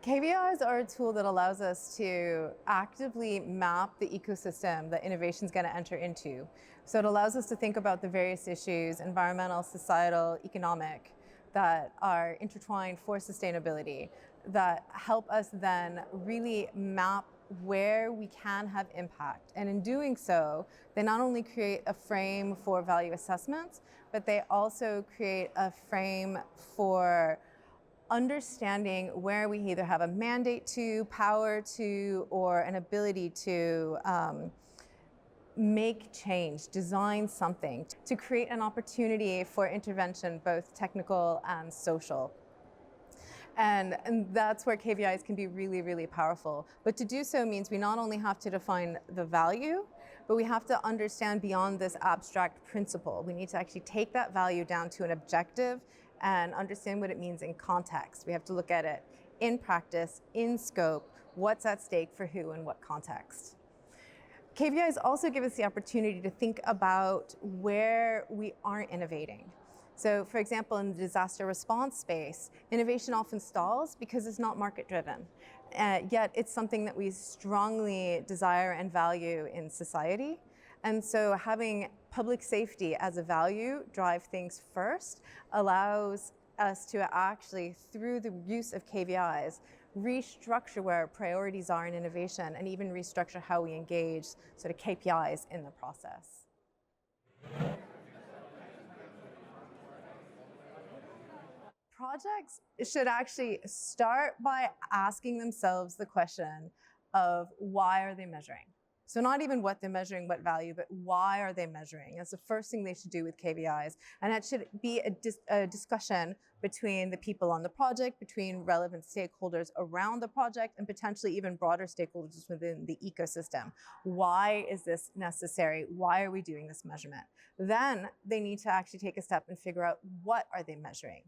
KVIs are a tool that allows us to actively map the ecosystem that innovation is going to enter into. So it allows us to think about the various issues, environmental, societal, economic, that are intertwined for sustainability, that help us then really map where we can have impact. And in doing so, they not only create a frame for value assessments, but they also create a frame for understanding where we either have a mandate to, power to, or an ability to make change, design something, to create an opportunity for intervention, both technical and social. And that's where KVIs can be really, really powerful. But to do so means we not only have to define the value, but we have to understand beyond this abstract principle. We need to actually take that value down to an objective and understand what it means in context. We have to look at it in practice, in scope, what's at stake for who and what context. KVIs also give us the opportunity to think about where we aren't innovating. So, for example, in the disaster response space, innovation often stalls because it's not market-driven. Yet it's something that we strongly desire and value in society. And so having public safety as a value drive things first allows us to actually, through the use of KVIs, restructure where priorities are in innovation and even restructure how we engage sort of KPIs in the process. Projects should actually start by asking themselves the question of why are they measuring? So not even what they're measuring, what value, but why are they measuring? That's the first thing they should do with KVIs. And that should be a discussion between the people on the project, between relevant stakeholders around the project, and potentially even broader stakeholders within the ecosystem. Why is this necessary? Why are we doing this measurement? Then they need to actually take a step and figure out what are they measuring.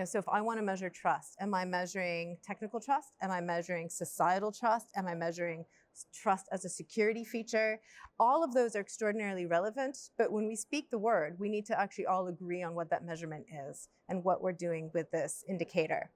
So if I want to measure trust, am I measuring technical trust? Am I measuring societal trust? Am I measuring trust as a security feature? All of those are extraordinarily relevant, but when we speak the word, we need to actually all agree on what that measurement is and what we're doing with this indicator.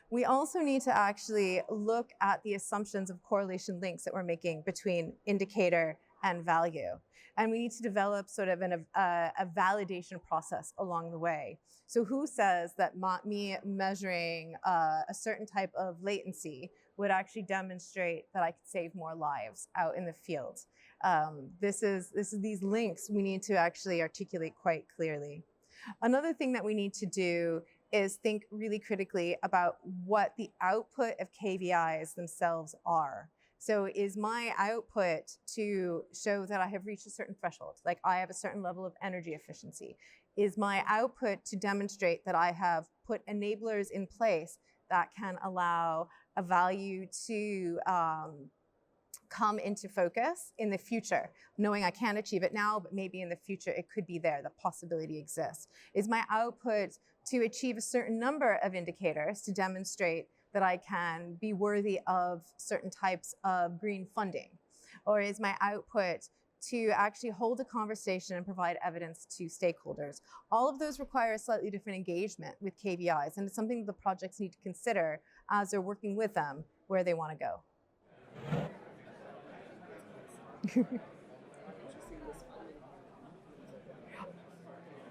We also need to actually look at the assumptions of correlation links that we're making between indicator and value. And we need to develop sort of a validation process along the way. So who says that me measuring a certain type of latency would actually demonstrate that I could save more lives out in the field? This is these links we need to actually articulate quite clearly. Another thing that we need to do is think really critically about what the output of KVIs themselves are. So is my output to show that I have reached a certain threshold, like I have a certain level of energy efficiency? Is my output to demonstrate that I have put enablers in place that can allow a value to come into focus in the future, knowing I can't achieve it now, but maybe in the future it could be there, the possibility exists? Is my output to achieve a certain number of indicators to demonstrate that I can be worthy of certain types of green funding? Or is my output to actually hold a conversation and provide evidence to stakeholders? All of those require a slightly different engagement with KVIs, and it's something that the projects need to consider as they're working with them where they want to go.